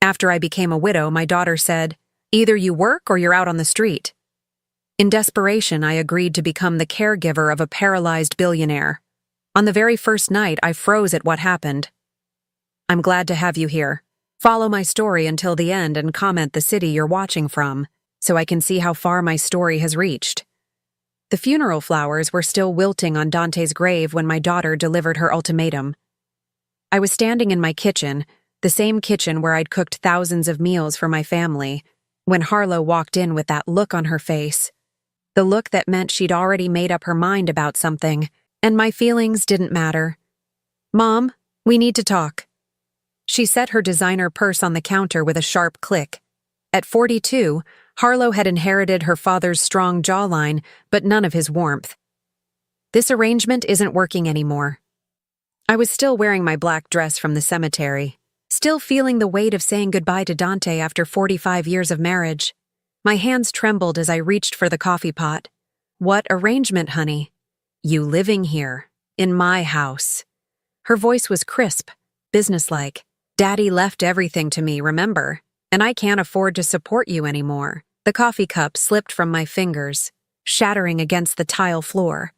After I became a widow, my daughter said, "Either you work or you're out on the street." In desperation, I agreed to become the caregiver of a paralyzed billionaire. On the very first night, I froze at what happened. I'm glad to have you here. Follow my story until the end and comment the city you're watching from, so I can see how far my story has reached. The funeral flowers were still wilting on Dante's grave when my daughter delivered her ultimatum. I was standing in my kitchen, the same kitchen where I'd cooked thousands of meals for my family, when Harlow walked in with that look on her face. The look that meant she'd already made up her mind about something, and my feelings didn't matter. "Mom, we need to talk." She set her designer purse on the counter with a sharp click. At 42, Harlow had inherited her father's strong jawline, but none of his warmth. "This arrangement isn't working anymore." I was still wearing my black dress from the cemetery, still feeling the weight of saying goodbye to Dante after 45 years of marriage. My hands trembled as I reached for the coffee pot. "What arrangement, honey?" "You living here, in my house." Her voice was crisp, businesslike. "Daddy left everything to me, remember? And I can't afford to support you anymore." The coffee cup slipped from my fingers, shattering against the tile floor.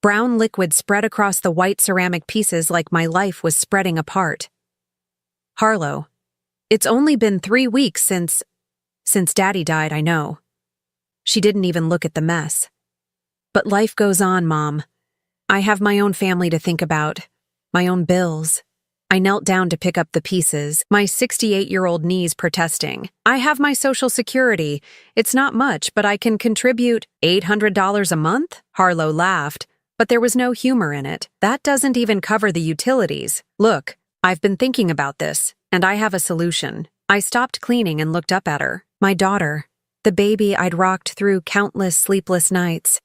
Brown liquid spread across the white ceramic pieces like my life was spreading apart. "Harlow, it's only been 3 weeks since Daddy died, I know." She didn't even look at the mess. "But life goes on, Mom. I have my own family to think about, my own bills." I knelt down to pick up the pieces, my 68-year-old knees protesting. "I have my Social Security. It's not much, but I can contribute $800 a month?" Harlow laughed, but there was no humor in it. "That doesn't even cover the utilities. Look, I've been thinking about this, and I have a solution." I stopped cleaning and looked up at her. My daughter, the baby I'd rocked through countless sleepless nights,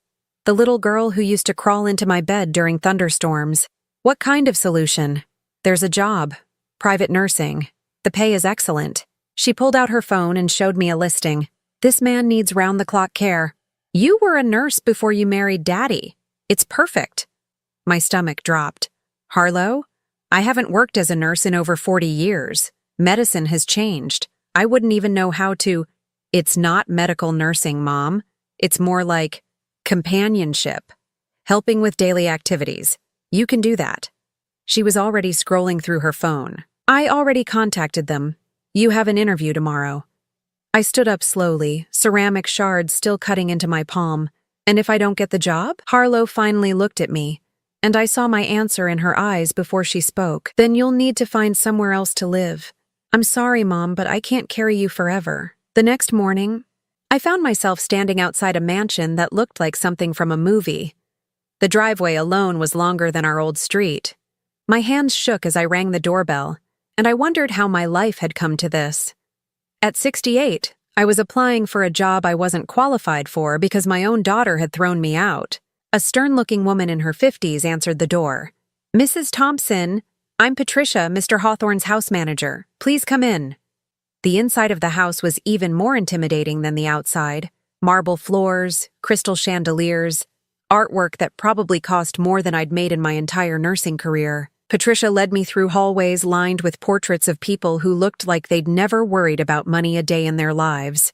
the little girl who used to crawl into my bed during thunderstorms. "What kind of solution?" "There's a job. Private nursing. The pay is excellent." She pulled out her phone and showed me a listing. "This man needs round-the-clock care. You were a nurse before you married Daddy. It's perfect." My stomach dropped. "Harlow, I haven't worked as a nurse in over 40 years. Medicine has changed. I wouldn't even know how to—" "It's not medical nursing, Mom. It's more like companionship. Helping with daily activities. You can do that." She was already scrolling through her phone. "I already contacted them. You have an interview tomorrow." I stood up slowly, ceramic shards still cutting into my palm. "And if I don't get the job?" Harlow finally looked at me, and I saw my answer in her eyes before she spoke. "Then you'll need to find somewhere else to live. I'm sorry, Mom, but I can't carry you forever." The next morning, I found myself standing outside a mansion that looked like something from a movie. The driveway alone was longer than our old street. My hands shook as I rang the doorbell, and I wondered how my life had come to this. At 68, I was applying for a job I wasn't qualified for because my own daughter had thrown me out. A stern-looking woman in her 50s answered the door. "Mrs. Thompson, I'm Patricia, Mr. Hawthorne's house manager. Please come in." The inside of the house was even more intimidating than the outside. Marble floors, crystal chandeliers, artwork that probably cost more than I'd made in my entire nursing career. Patricia led me through hallways lined with portraits of people who looked like they'd never worried about money a day in their lives.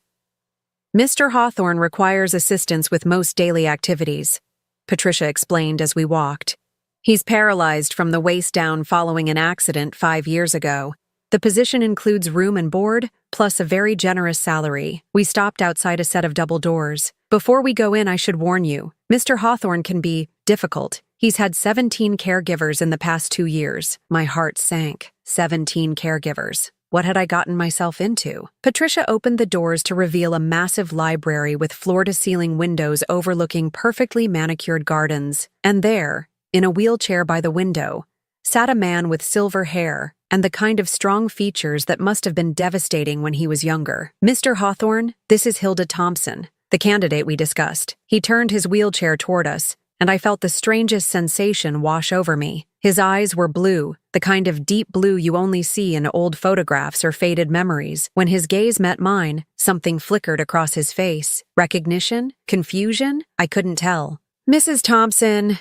"Mr. Hawthorne requires assistance with most daily activities," Patricia explained as we walked. "He's paralyzed from the waist down following an accident 5 years ago. The position includes room and board, plus a very generous salary." We stopped outside a set of double doors. "Before we go in, I should warn you, Mr. Hawthorne can be difficult. He's had 17 caregivers in the past 2 years." My heart sank. 17 caregivers. What had I gotten myself into? Patricia opened the doors to reveal a massive library with floor-to-ceiling windows overlooking perfectly manicured gardens. And there, in a wheelchair by the window, sat a man with silver hair and the kind of strong features that must have been devastating when he was younger. "Mr. Hawthorne, this is Hilda Thompson, the candidate we discussed." He turned his wheelchair toward us, and I felt the strangest sensation wash over me. His eyes were blue, the kind of deep blue you only see in old photographs or faded memories. When his gaze met mine, something flickered across his face. Recognition? Confusion? I couldn't tell. "Mrs. Thompson."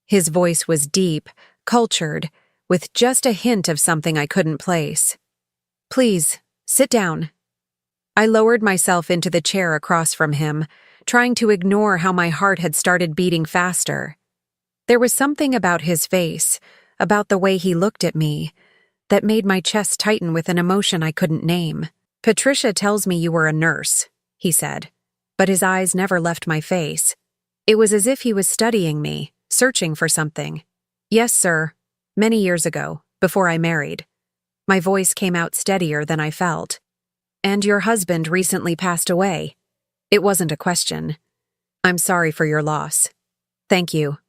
His voice was deep, cultured, with just a hint of something I couldn't place. "Please, Sit down. I lowered myself into the chair across from him, trying to ignore how my heart had started beating faster. There was something about his face, about the way he looked at me, that made my chest tighten with an emotion I couldn't name. "Patricia tells me you were a nurse," he said, but his eyes never left my face. It was as if he was studying me, searching for something. "Yes, sir. Many years ago, before I married." My voice came out steadier than I felt. "And your husband recently passed away." It wasn't a question. "I'm sorry for your loss." "Thank you."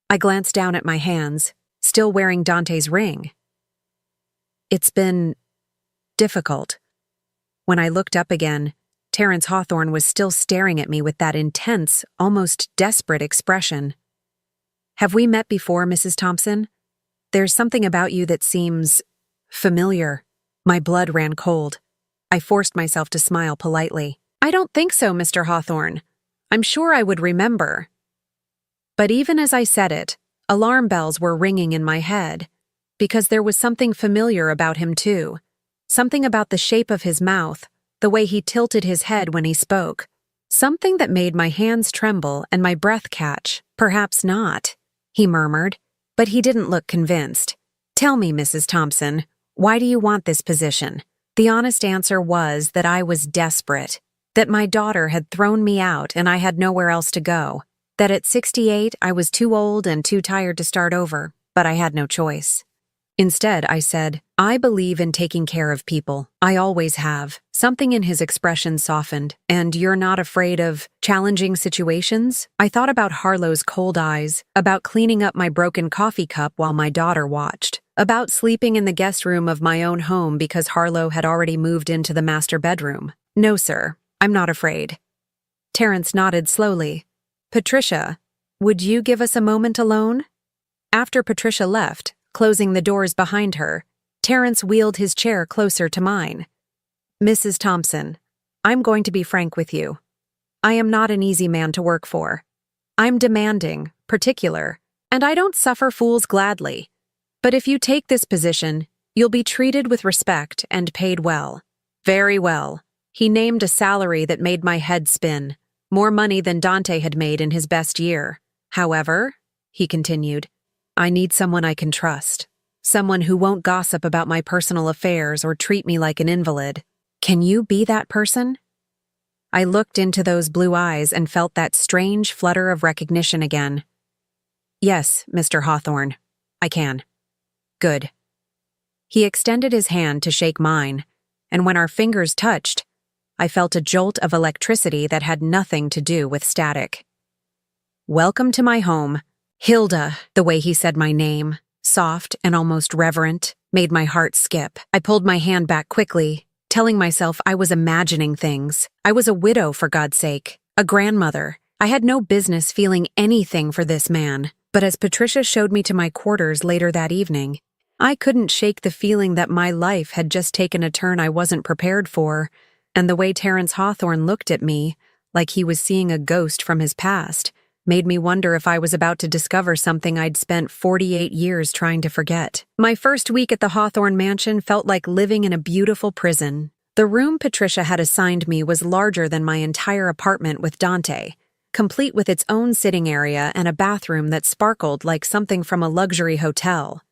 I glanced down at my hands, still wearing Dante's ring. "It's been difficult." When I looked up again, Terrence Hawthorne was still staring at me with that intense, almost desperate expression. "Have we met before, Mrs. Thompson? There's something about you that seems familiar." My blood ran cold. I forced myself to smile politely. "I don't think so, Mr. Hawthorne. I'm sure I would remember." But even as I said it, alarm bells were ringing in my head, because there was something familiar about him too. Something about the shape of his mouth, the way he tilted his head when he spoke. Something that made my hands tremble and my breath catch. "Perhaps not," he murmured, but he didn't look convinced. "Tell me, Mrs. Thompson, why do you want this position?" The honest answer was that I was desperate, that my daughter had thrown me out and I had nowhere else to go, that at 68 I was too old and too tired to start over, but I had no choice. Instead, I said, "I believe in taking care of people. I always have." Something in his expression softened. "And you're not afraid of challenging situations?" I thought about Harlow's cold eyes, about cleaning up my broken coffee cup while my daughter watched, about sleeping in the guest room of my own home because Harlow had already moved into the master bedroom. "No, sir, I'm not afraid." Terrence nodded slowly. "Patricia, would you give us a moment alone?" After Patricia left, closing the doors behind her, Terrence wheeled his chair closer to mine. "Mrs. Thompson, I'm going to be frank with you. I am not an easy man to work for. I'm demanding, particular, and I don't suffer fools gladly. But if you take this position, you'll be treated with respect and paid well." "Very well." He named a salary that made my head spin, more money than Dante had made in his best year. "However," he continued, "I need someone I can trust. Someone who won't gossip about my personal affairs or treat me like an invalid. Can you be that person?" I looked into those blue eyes and felt that strange flutter of recognition again. "Yes, Mr. Hawthorne, I can." "Good." He extended his hand to shake mine, and when our fingers touched, I felt a jolt of electricity that had nothing to do with static. "Welcome to my home, Hilda." The way he said my name, soft and almost reverent, made my heart skip. I pulled my hand back quickly, telling myself I was imagining things. I was a widow, for God's sake, a grandmother. I had no business feeling anything for this man. But as Patricia showed me to my quarters later that evening, I couldn't shake the feeling that my life had just taken a turn I wasn't prepared for, and the way Terrence Hawthorne looked at me, like he was seeing a ghost from his past, made me wonder if I was about to discover something I'd spent 48 years trying to forget. My first week at the Hawthorne mansion felt like living in a beautiful prison. The room Patricia had assigned me was larger than my entire apartment with Dante, complete with its own sitting area and a bathroom that sparkled like something from a luxury hotel.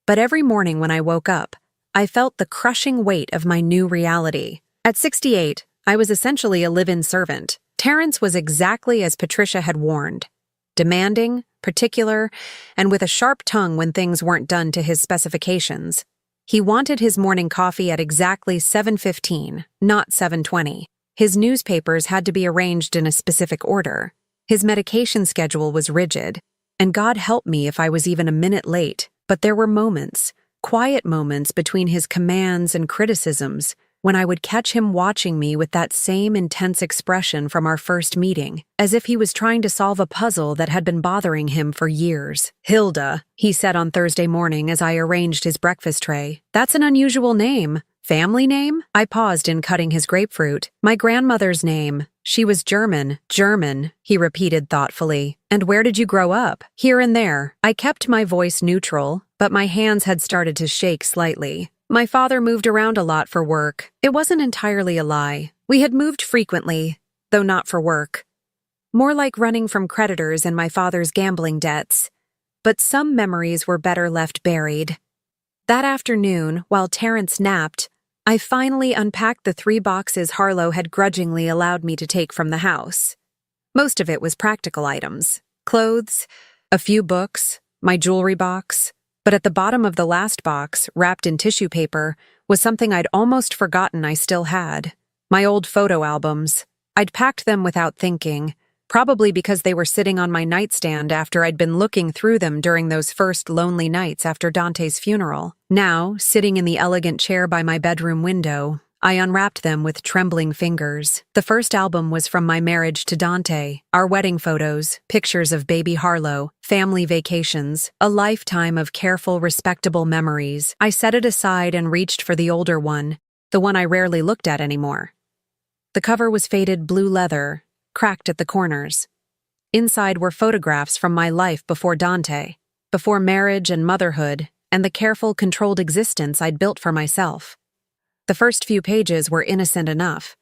But every morning when I woke up, I felt the crushing weight of my new reality. At 68, I was essentially a live-in servant. Terrence was exactly as Patricia had warned, demanding, particular, and with a sharp tongue when things weren't done to his specifications. He wanted his morning coffee at exactly 7:15, not 7:20. His newspapers had to be arranged in a specific order. His medication schedule was rigid, and God help me if I was even a minute late. But there were moments, quiet moments between his commands and criticisms, when I would catch him watching me with that same intense expression from our first meeting, as if he was trying to solve a puzzle that had been bothering him for years. "Hilda," he said on Thursday morning as I arranged his breakfast tray. "That's an unusual name. Family name?" I paused in cutting his grapefruit. "My grandmother's name. She was German." "German," he repeated thoughtfully. "And where did you grow up?" "Here and there." I kept my voice neutral, but my hands had started to shake slightly. My father moved around a lot for work. It wasn't entirely a lie. We had moved frequently, though not for work. More like running from creditors and my father's gambling debts. But some memories were better left buried. That afternoon, while Terrence napped, I finally unpacked the 3 boxes Harlow had grudgingly allowed me to take from the house. Most of it was practical items. Clothes, a few books, my jewelry box. But at the bottom of the last box, wrapped in tissue paper, was something I'd almost forgotten I still had. My old photo albums. I'd packed them without thinking, probably because they were sitting on my nightstand after I'd been looking through them during those first lonely nights after Dante's funeral. Now, sitting in the elegant chair by my bedroom window, I unwrapped them with trembling fingers. The first album was from my marriage to Dante, our wedding photos, pictures of baby Harlow, family vacations, a lifetime of careful, respectable memories. I set it aside and reached for the older one, the one I rarely looked at anymore. The cover was faded blue leather, cracked at the corners. Inside were photographs from my life before Dante, before marriage and motherhood, and the careful, controlled existence I'd built for myself. The first few pages were innocent enough.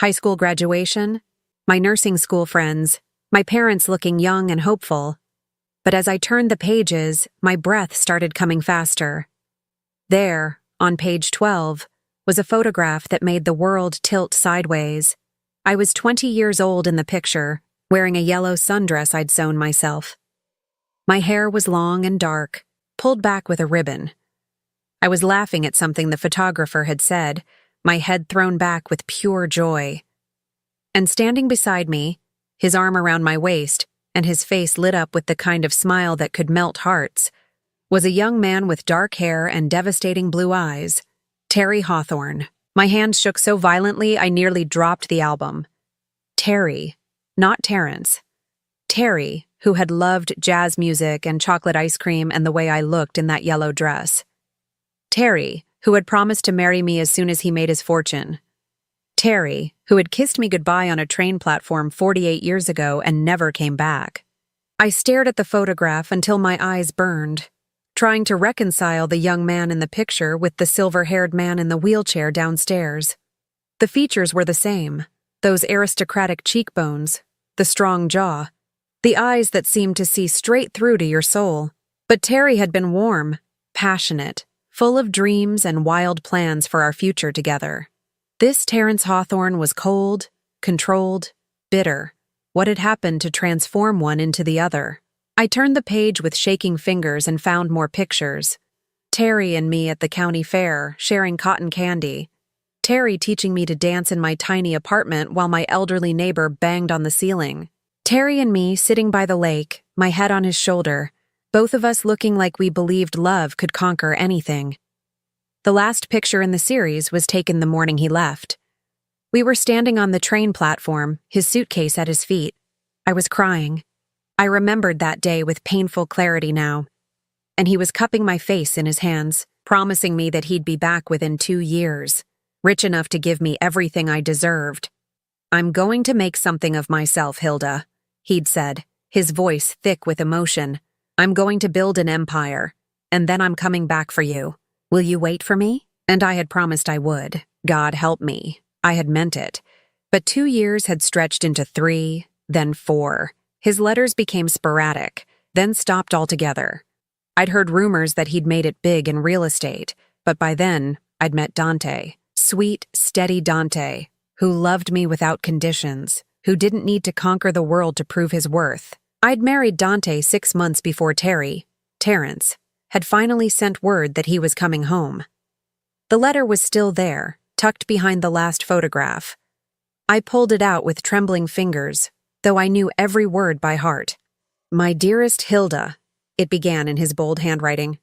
High school graduation, my nursing school friends, my parents looking young and hopeful. But as I turned the pages, my breath started coming faster. There, on page 12, was a photograph that made the world tilt sideways. I was 20 years old in the picture, wearing a yellow sundress I'd sewn myself. My hair was long and dark, pulled back with a ribbon. I was laughing at something the photographer had said, my head thrown back with pure joy. And standing beside me, his arm around my waist, and his face lit up with the kind of smile that could melt hearts, was a young man with dark hair and devastating blue eyes, Terry Hawthorne. My hands shook so violently I nearly dropped the album. Terry, not Terrence. Terry, who had loved jazz music and chocolate ice cream and the way I looked in that yellow dress. Terry, who had promised to marry me as soon as he made his fortune. Terry, who had kissed me goodbye on a train platform 48 years ago and never came back. I stared at the photograph until my eyes burned, trying to reconcile the young man in the picture with the silver-haired man in the wheelchair downstairs. The features were the same, those aristocratic cheekbones, the strong jaw, the eyes that seemed to see straight through to your soul. But Terry had been warm, passionate, full of dreams and wild plans for our future together. This Terrence Hawthorne was cold, controlled, bitter. What had happened to transform one into the other? I turned the page with shaking fingers and found more pictures. Terry and me at the county fair, sharing cotton candy. Terry teaching me to dance in my tiny apartment while my elderly neighbor banged on the ceiling. Terry and me sitting by the lake, my head on his shoulder, both of us looking like we believed love could conquer anything. The last picture in the series was taken the morning he left. We were standing on the train platform, his suitcase at his feet. I was crying. I remembered that day with painful clarity now. And he was cupping my face in his hands, promising me that he'd be back within 2 years, rich enough to give me everything I deserved. "I'm going to make something of myself, Hilda," he'd said, his voice thick with emotion. "I'm going to build an empire, and then I'm coming back for you. Will you wait for me?" And I had promised I would. God help me. I had meant it. But 2 years had stretched into 3, then 4. His letters became sporadic, then stopped altogether. I'd heard rumors that he'd made it big in real estate, but by then, I'd met Dante. Sweet, steady Dante, who loved me without conditions, who didn't need to conquer the world to prove his worth. I'd married Dante 6 months before Terrence, had finally sent word that he was coming home. The letter was still there, tucked behind the last photograph. I pulled it out with trembling fingers, though I knew every word by heart. "My dearest Hilda," it began in his bold handwriting.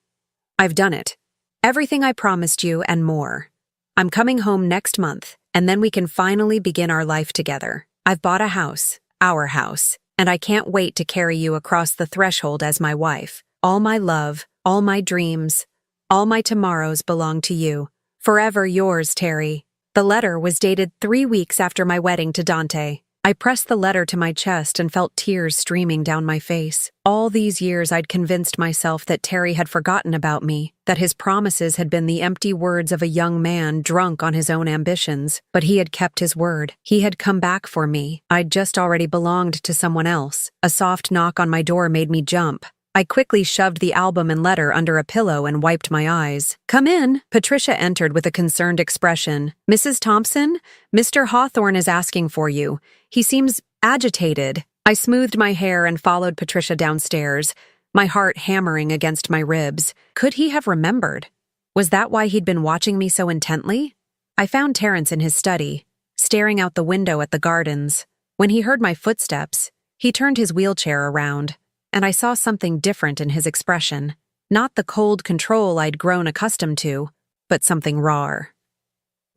"I've done it. Everything I promised you and more. I'm coming home next month, and then we can finally begin our life together. I've bought a house, our house, and I can't wait to carry you across the threshold as my wife. All my love, all my dreams, all my tomorrows belong to you. Forever yours, Terry." The letter was dated 3 weeks after my wedding to Dante. I pressed the letter to my chest and felt tears streaming down my face. All these years I'd convinced myself that Terry had forgotten about me, that his promises had been the empty words of a young man drunk on his own ambitions. But he had kept his word. He had come back for me. I'd just already belonged to someone else. A soft knock on my door made me jump. I quickly shoved the album and letter under a pillow and wiped my eyes. "Come in." Patricia entered with a concerned expression. "Mrs. Thompson, Mr. Hawthorne is asking for you. He seems agitated." I smoothed my hair and followed Patricia downstairs, my heart hammering against my ribs. Could he have remembered? Was that why he'd been watching me so intently? I found Terrence in his study, staring out the window at the gardens. When he heard my footsteps, he turned his wheelchair around, and I saw something different in his expression. Not the cold control I'd grown accustomed to, but something rawer,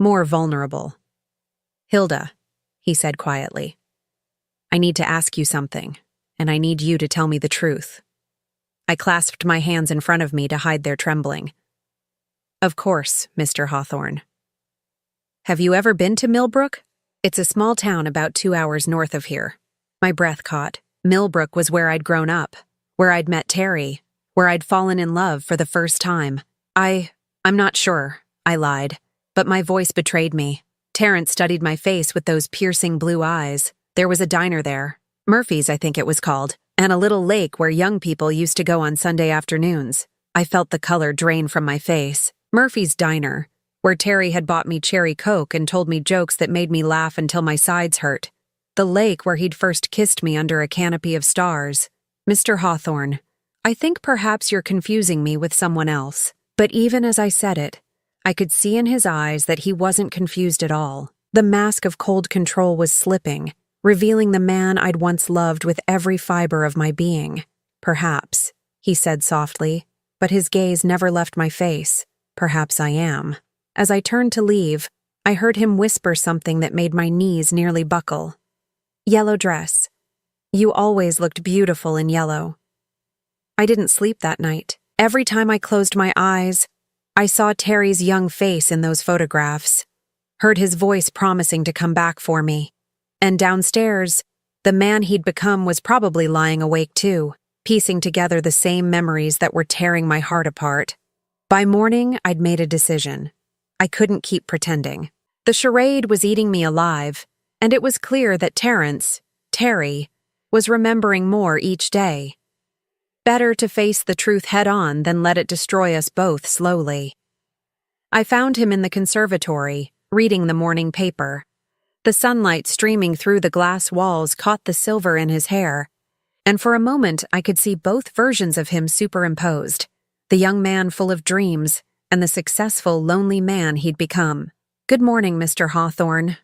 more vulnerable. "Hilda," he said quietly, "I need to ask you something, and I need you to tell me the truth." I clasped my hands in front of me to hide their trembling. "Of course, Mr. Hawthorne." "Have you ever been to Millbrook?" "It's a small town about 2 hours north of here." My breath caught. Millbrook was where I'd grown up, where I'd met Terry, where I'd fallen in love for the first time. I'm not sure," I lied, but my voice betrayed me. Terrence studied my face with those piercing blue eyes. There was a diner there, Murphy's I think it was called, and a little lake where young people used to go on Sunday afternoons. I felt the color drain from my face. Murphy's Diner, where Terry had bought me cherry Coke and told me jokes that made me laugh until my sides hurt. The lake where he'd first kissed me under a canopy of stars. "Mr. Hawthorne, I think perhaps you're confusing me with someone else." But even as I said it, I could see in his eyes that he wasn't confused at all. The mask of cold control was slipping, revealing the man I'd once loved with every fiber of my being. "Perhaps," he said softly, but his gaze never left my face. "Perhaps I am." As I turned to leave, I heard him whisper something that made my knees nearly buckle. "Yellow dress. You always looked beautiful in yellow." I didn't sleep that night. Every time I closed my eyes, I saw Terry's young face in those photographs, heard his voice promising to come back for me. And downstairs, the man he'd become was probably lying awake too, piecing together the same memories that were tearing my heart apart. By morning, I'd made a decision. I couldn't keep pretending. The charade was eating me alive, and it was clear that Terry, was remembering more each day. Better to face the truth head-on than let it destroy us both slowly. I found him in the conservatory, reading the morning paper. The sunlight streaming through the glass walls caught the silver in his hair, and for a moment I could see both versions of him superimposed, the young man full of dreams and the successful, lonely man he'd become. "Good morning, Mr. Hawthorne."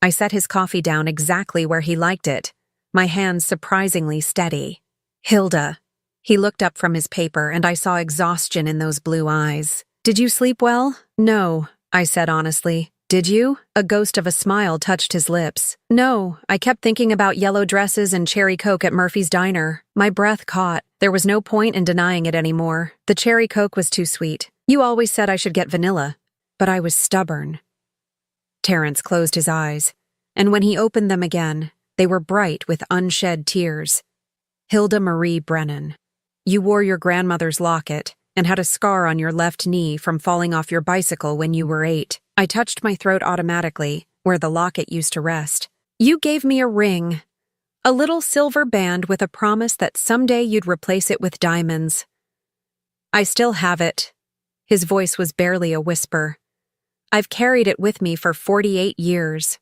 I set his coffee down exactly where he liked it, my hands surprisingly steady. "Hilda." He looked up from his paper, and I saw exhaustion in those blue eyes. "Did you sleep well?" "No," I said honestly. "Did you?" A ghost of a smile touched his lips. "No, I kept thinking about yellow dresses and cherry Coke at Murphy's Diner." My breath caught. There was no point in denying it anymore. The cherry Coke was too sweet. "You always said I should get vanilla." But I was stubborn. Terrence closed his eyes, and when he opened them again, they were bright with unshed tears. "Hilda Marie Brennan, you wore your grandmother's locket and had a scar on your left knee from falling off your bicycle when you were 8. I touched my throat automatically, where the locket used to rest. "You gave me a ring, a little silver band with a promise that someday you'd replace it with diamonds. I still have it." His voice was barely a whisper. "I've carried it with me for 48 years.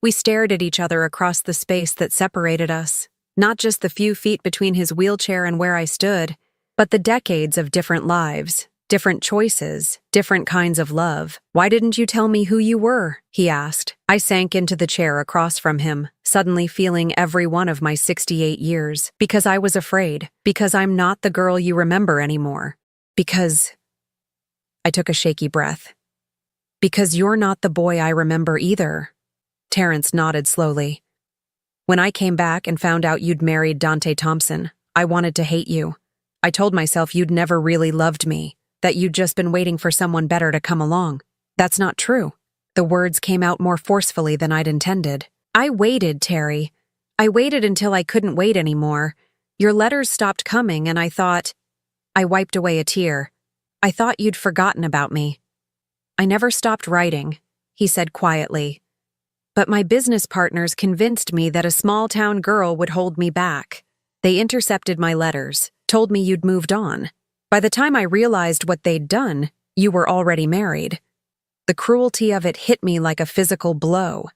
We stared at each other across the space that separated us, not just the few feet between his wheelchair and where I stood, but the decades of different lives, different choices, different kinds of love. "Why didn't you tell me who you were?" he asked. I sank into the chair across from him, suddenly feeling every one of my 68 years. "Because I was afraid. Because I'm not the girl you remember anymore. Because—" I took a shaky breath. "Because you're not the boy I remember either." Terrence nodded slowly. "When I came back and found out you'd married Dante Thompson, I wanted to hate you. I told myself you'd never really loved me, that you'd just been waiting for someone better to come along. That's not true." The words came out more forcefully than I'd intended. I waited, Terry. I waited until I couldn't wait anymore. Your letters stopped coming and I thought— I wiped away a tear. I thought you'd forgotten about me. I never stopped writing, he said quietly. But my business partners convinced me that a small-town girl would hold me back. They intercepted my letters, told me you'd moved on. By the time I realized what they'd done, you were already married. The cruelty of it hit me like a physical blow.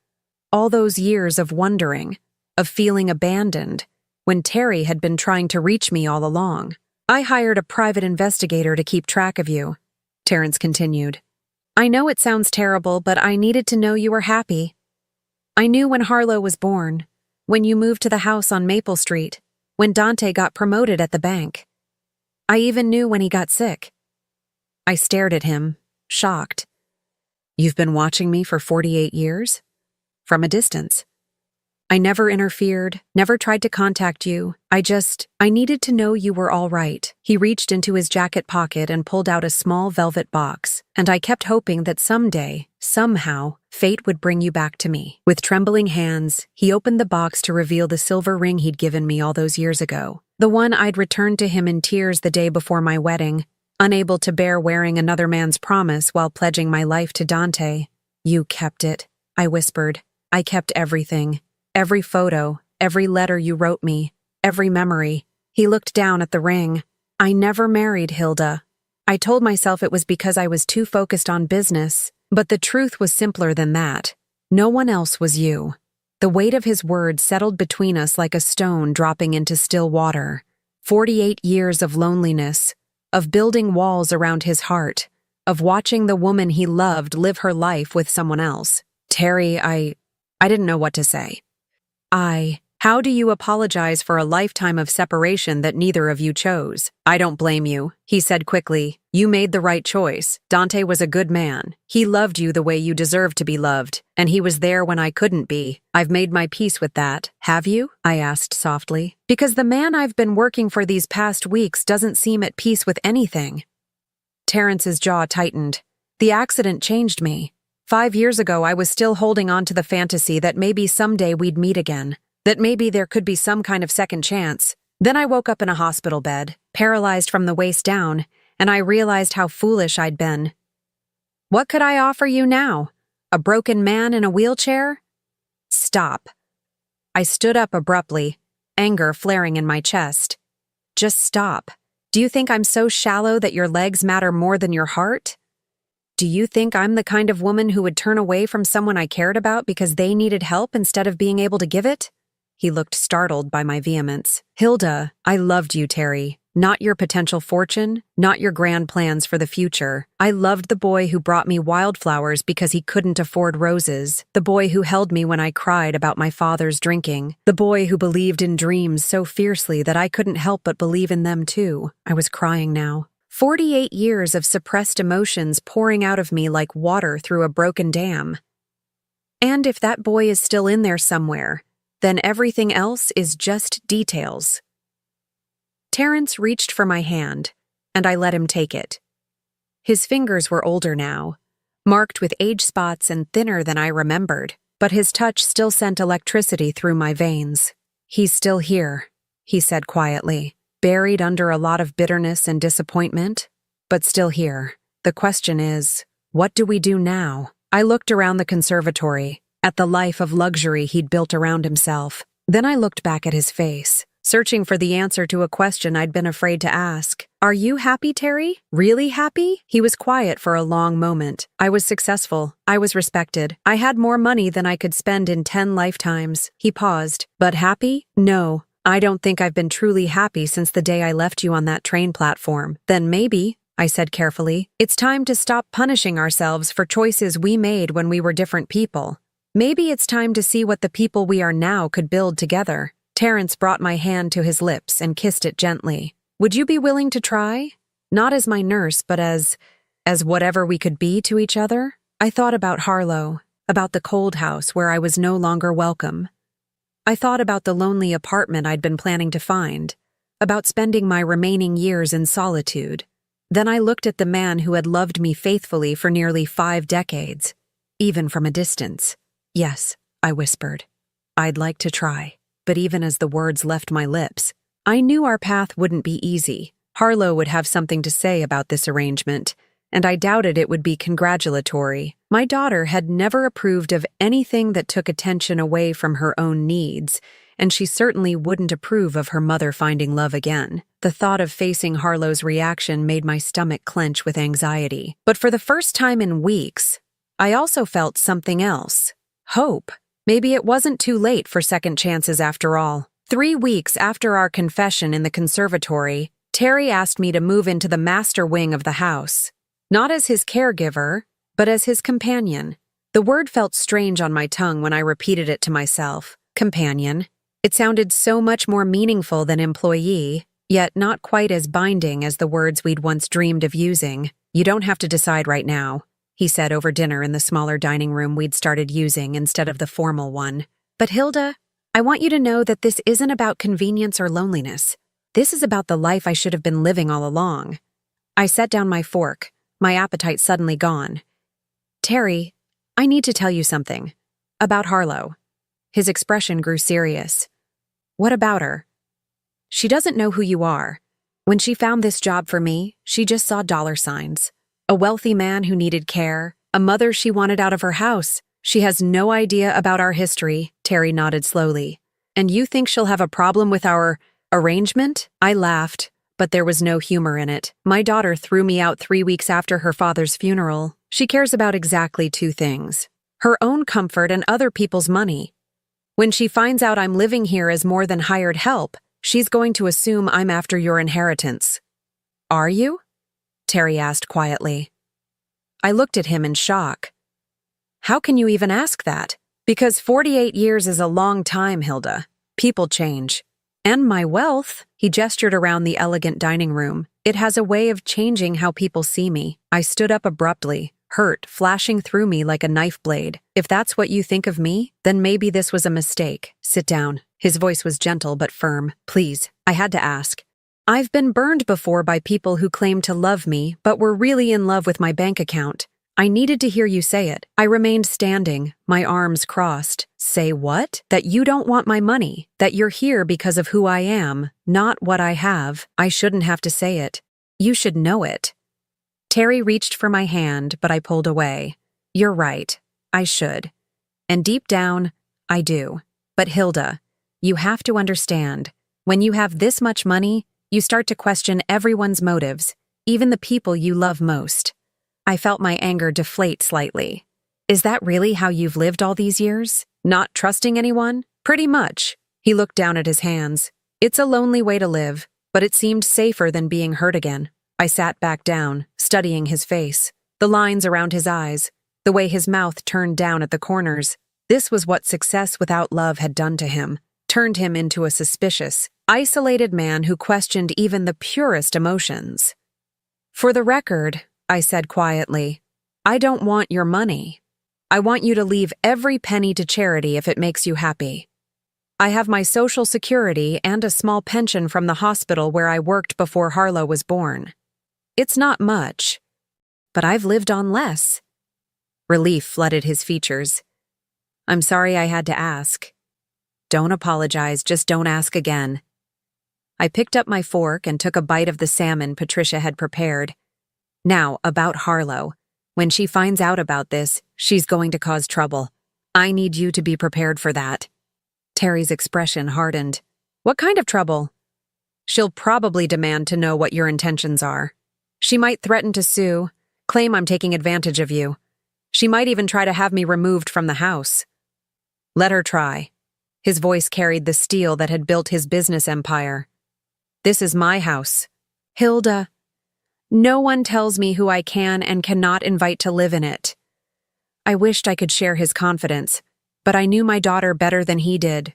All those years of wondering, of feeling abandoned, when Terry had been trying to reach me all along. I hired a private investigator to keep track of you, Terrence continued. I know it sounds terrible, but I needed to know you were happy. I knew when Harlow was born, when you moved to the house on Maple Street, when Dante got promoted at the bank. I even knew when he got sick. I stared at him, shocked. You've been watching me for 48 years? From a distance. I never interfered, never tried to contact you. I needed to know you were all right. He reached into his jacket pocket and pulled out a small velvet box, and I kept hoping that someday, somehow, fate would bring you back to me. With trembling hands, he opened the box to reveal the silver ring he'd given me all those years ago. The one I'd returned to him in tears the day before my wedding, unable to bear wearing another man's promise while pledging my life to Dante. You kept it, I whispered. I kept everything. Every photo, every letter you wrote me, every memory. He looked down at the ring. I never married Hilda. I told myself it was because I was too focused on business, but the truth was simpler than that. No one else was you. The weight of his words settled between us like a stone dropping into still water. 48 years of loneliness, of building walls around his heart, of watching the woman he loved live her life with someone else. Terry, I didn't know what to say. How do you apologize for a lifetime of separation that neither of you chose? I don't blame you, he said quickly. You made the right choice. Dante was a good man. He loved you the way you deserved to be loved, and he was there when I couldn't be. I've made my peace with that. Have you? I asked softly. Because the man I've been working for these past weeks doesn't seem at peace with anything. Terrence's jaw tightened. The accident changed me. 5 years ago, I was still holding on to the fantasy that maybe someday we'd meet again, that maybe there could be some kind of second chance. Then I woke up in a hospital bed, paralyzed from the waist down, and I realized how foolish I'd been. What could I offer you now? A broken man in a wheelchair? Stop. I stood up abruptly, anger flaring in my chest. Just stop. Do you think I'm so shallow that your legs matter more than your heart? Do you think I'm the kind of woman who would turn away from someone I cared about because they needed help instead of being able to give it? He looked startled by my vehemence. Hilda, I loved you, Terry. Not your potential fortune, not your grand plans for the future. I loved the boy who brought me wildflowers because he couldn't afford roses, the boy who held me when I cried about my father's drinking, the boy who believed in dreams so fiercely that I couldn't help but believe in them too. I was crying now. 48 years of suppressed emotions pouring out of me like water through a broken dam. And if that boy is still in there somewhere, then everything else is just details. Terrence reached for my hand, and I let him take it. His fingers were older now, marked with age spots and thinner than I remembered, but his touch still sent electricity through my veins. He's still here, he said quietly. Buried under a lot of bitterness and disappointment, but still here. The question is, what do we do now? I looked around the conservatory, at the life of luxury he'd built around himself. Then I looked back at his face, searching for the answer to a question I'd been afraid to ask. Are you happy, Terry? Really happy? He was quiet for a long moment. I was successful. I was respected. I had more money than I could spend in 10 lifetimes. He paused. But happy? No. I don't think I've been truly happy since the day I left you on that train platform. Then maybe, I said carefully, it's time to stop punishing ourselves for choices we made when we were different people. Maybe it's time to see what the people we are now could build together. Terrence brought my hand to his lips and kissed it gently. Would you be willing to try? Not as my nurse, but as whatever we could be to each other? I thought about Harlow, about the cold house where I was no longer welcome. I thought about the lonely apartment I'd been planning to find, about spending my remaining years in solitude. Then I looked at the man who had loved me faithfully for nearly 5 decades, even from a distance. Yes, I whispered. I'd like to try. But even as the words left my lips, I knew our path wouldn't be easy. Harlow would have something to say about this arrangement, and I doubted it would be congratulatory. My daughter had never approved of anything that took attention away from her own needs, and she certainly wouldn't approve of her mother finding love again. The thought of facing Harlow's reaction made my stomach clench with anxiety. But for the first time in weeks, I also felt something else. Hope. Maybe it wasn't too late for second chances after all. 3 weeks after our confession in the conservatory, Terry asked me to move into the master wing of the house. Not as his caregiver, but as his companion. The word felt strange on my tongue when I repeated it to myself. Companion. It sounded so much more meaningful than employee, yet not quite as binding as the words we'd once dreamed of using. You don't have to decide right now, he said over dinner in the smaller dining room we'd started using instead of the formal one. But Hilda, I want you to know that this isn't about convenience or loneliness. This is about the life I should have been living all along. I set down my fork, my appetite suddenly gone. Terry, I need to tell you something. About Harlow. His expression grew serious. What about her? She doesn't know who you are. When she found this job for me, she just saw dollar signs. A wealthy man who needed care, a mother she wanted out of her house. She has no idea about our history, Terry nodded slowly. And you think she'll have a problem with our arrangement? I laughed, but there was no humor in it. My daughter threw me out 3 weeks after her father's funeral. She cares about exactly 2 things: her own comfort and other people's money. When she finds out I'm living here as more than hired help, she's going to assume I'm after your inheritance. Are you? Terry asked quietly. I looked at him in shock. How can you even ask that? Because 48 years is a long time, Hilda. People change. And my wealth, he gestured around the elegant dining room. It has a way of changing how people see me. I stood up abruptly, hurt flashing through me like a knife blade. If that's what you think of me, then maybe this was a mistake. Sit down. His voice was gentle but firm. Please, I had to ask. I've been burned before by people who claimed to love me but were really in love with my bank account. I needed to hear you say it. I remained standing, my arms crossed. Say what? That you don't want my money. That you're here because of who I am, not what I have. I shouldn't have to say it. You should know it. Terry reached for my hand, but I pulled away. You're right. I should. And deep down, I do. But Hilda, you have to understand. When you have this much money, you start to question everyone's motives, even the people you love most. I felt my anger deflate slightly. Is that really how you've lived all these years? Not trusting anyone? Pretty much. He looked down at his hands. It's a lonely way to live, but it seemed safer than being hurt again. I sat back down, studying his face, the lines around his eyes, the way his mouth turned down at the corners. This was what success without love had done to him, turned him into a suspicious, isolated man who questioned even the purest emotions. For the record, I said quietly, I don't want your money. I want you to leave every penny to charity if it makes you happy. I have my Social Security and a small pension from the hospital where I worked before Harlow was born. It's not much, but I've lived on less. Relief flooded his features. I'm sorry I had to ask. Don't apologize, just don't ask again. I picked up my fork and took a bite of the salmon Patricia had prepared. Now, about Harlow. When she finds out about this, she's going to cause trouble. I need you to be prepared for that. Terry's expression hardened. What kind of trouble? She'll probably demand to know what your intentions are. She might threaten to sue, claim I'm taking advantage of you. She might even try to have me removed from the house. Let her try. His voice carried the steel that had built his business empire. This is my house. Hilda. No one tells me who I can and cannot invite to live in it. I wished I could share his confidence, but I knew my daughter better than he did.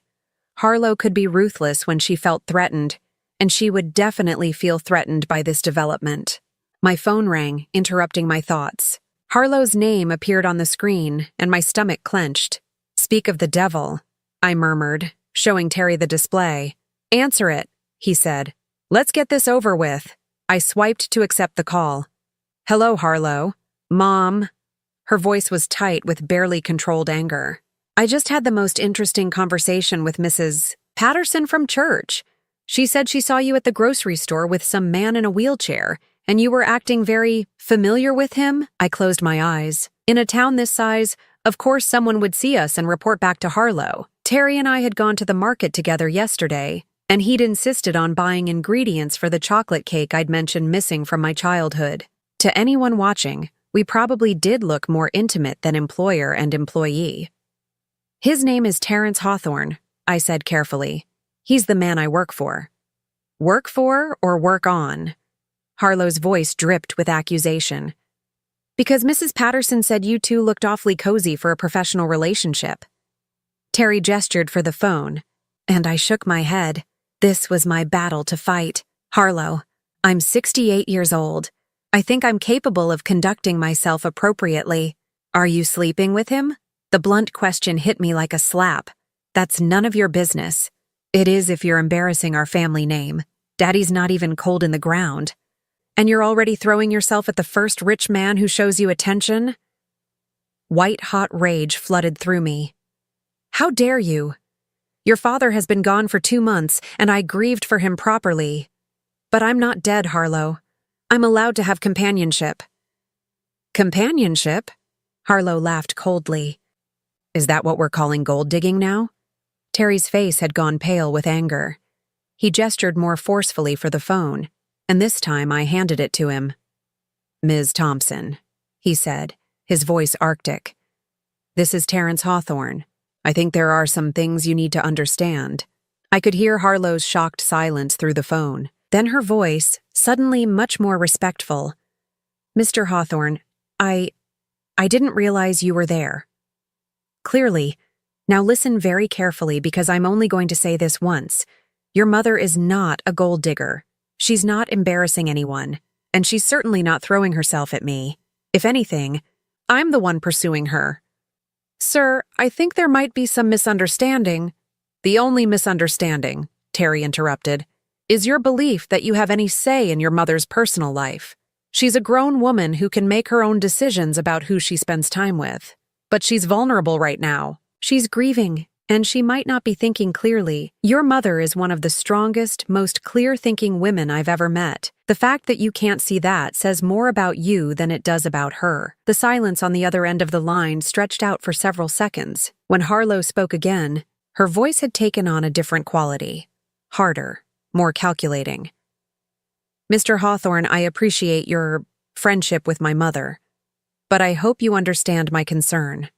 Harlow could be ruthless when she felt threatened, and she would definitely feel threatened by this development. My phone rang, interrupting my thoughts. Harlow's name appeared on the screen, and my stomach clenched. Speak of the devil, I murmured, showing Terry the display. Answer it, he said. Let's get this over with. I swiped to accept the call. Hello, Harlow. Mom. Her voice was tight with barely controlled anger. I just had the most interesting conversation with Mrs. Patterson from church. She said she saw you at the grocery store with some man in a wheelchair, and you were acting very familiar with him. I closed my eyes. In a town this size, of course someone would see us and report back to Harlow. Terry and I had gone to the market together yesterday, and he'd insisted on buying ingredients for the chocolate cake I'd mentioned missing from my childhood. To anyone watching, we probably did look more intimate than employer and employee. His name is Terrence Hawthorne, I said carefully. He's the man I work for. Work for or work on? Harlow's voice dripped with accusation. Because Mrs. Patterson said you two looked awfully cozy for a professional relationship. Terry gestured for the phone, and I shook my head. This was my battle to fight. Harlow, I'm 68 years old. I think I'm capable of conducting myself appropriately. Are you sleeping with him? The blunt question hit me like a slap. That's none of your business. It is if you're embarrassing our family name. Daddy's not even cold in the ground. And you're already throwing yourself at the first rich man who shows you attention? White-hot rage flooded through me. How dare you? Your father has been gone for 2 months, and I grieved for him properly. But I'm not dead, Harlow. I'm allowed to have companionship. Companionship? Harlow laughed coldly. Is that what we're calling gold digging now? Terry's face had gone pale with anger. He gestured more forcefully for the phone, and this time I handed it to him. Ms. Thompson, he said, his voice arctic. This is Terrence Hawthorne. I think there are some things you need to understand. I could hear Harlow's shocked silence through the phone. Then her voice, suddenly much more respectful. Mr. Hawthorne, I didn't realize you were there. Clearly. Now listen very carefully because I'm only going to say this once. Your mother is not a gold digger. She's not embarrassing anyone, and she's certainly not throwing herself at me. If anything, I'm the one pursuing her. Sir, I think there might be some misunderstanding. The only misunderstanding, Terry interrupted, is your belief that you have any say in your mother's personal life. She's a grown woman who can make her own decisions about who she spends time with. But she's vulnerable right now. She's grieving, and she might not be thinking clearly. Your mother is one of the strongest, most clear-thinking women I've ever met. The fact that you can't see that says more about you than it does about her. The silence on the other end of the line stretched out for several seconds. When Harlow spoke again, her voice had taken on a different quality. Harder, more calculating. Mr. Hawthorne, I appreciate your friendship with my mother, but I hope you understand my concern.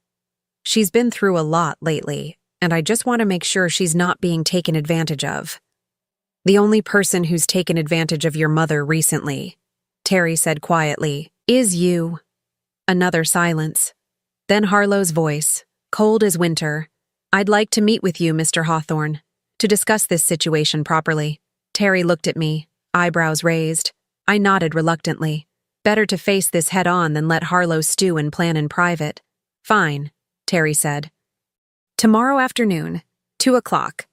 She's been through a lot lately, and I just want to make sure she's not being taken advantage of. The only person who's taken advantage of your mother recently, Terry said quietly, is you. Another silence. Then Harlow's voice, cold as winter. I'd like to meet with you, Mr. Hawthorne, to discuss this situation properly. Terry looked at me, eyebrows raised. I nodded reluctantly. Better to face this head-on than let Harlow stew and plan in private. Fine, Terry said. Tomorrow afternoon, 2 o'clock.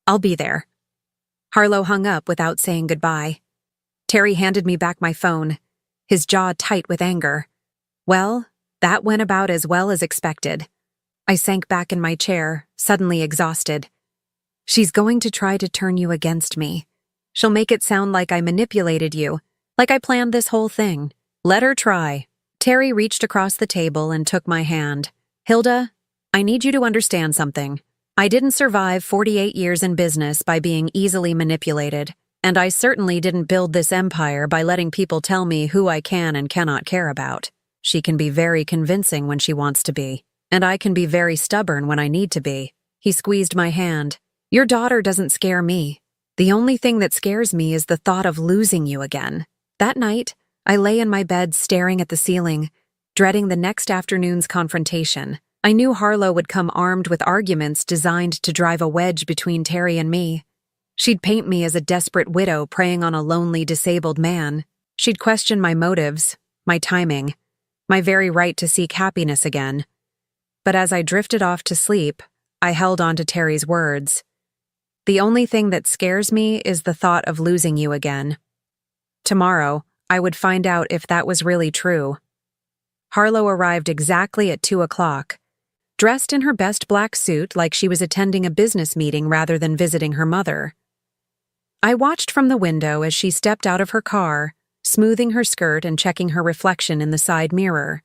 I'll be there. Harlow hung up without saying goodbye. Terry handed me back my phone, his jaw tight with anger. Well, that went about as well as expected. I sank back in my chair, suddenly exhausted. She's going to try to turn you against me. She'll make it sound like I manipulated you, like I planned this whole thing. Let her try. Terry reached across the table and took my hand. Hilda, I need you to understand something. I didn't survive 48 years in business by being easily manipulated, and I certainly didn't build this empire by letting people tell me who I can and cannot care about. She can be very convincing when she wants to be, and I can be very stubborn when I need to be. He squeezed my hand. Your daughter doesn't scare me. The only thing that scares me is the thought of losing you again. That night, I lay in my bed staring at the ceiling, dreading the next afternoon's confrontation. I knew Harlow would come armed with arguments designed to drive a wedge between Terry and me. She'd paint me as a desperate widow preying on a lonely, disabled man. She'd question my motives, my timing, my very right to seek happiness again. But as I drifted off to sleep, I held on to Terry's words. The only thing that scares me is the thought of losing you again. Tomorrow, I would find out if that was really true. Harlow arrived exactly at 2 o'clock, dressed in her best black suit like she was attending a business meeting rather than visiting her mother. I watched from the window as she stepped out of her car, smoothing her skirt and checking her reflection in the side mirror.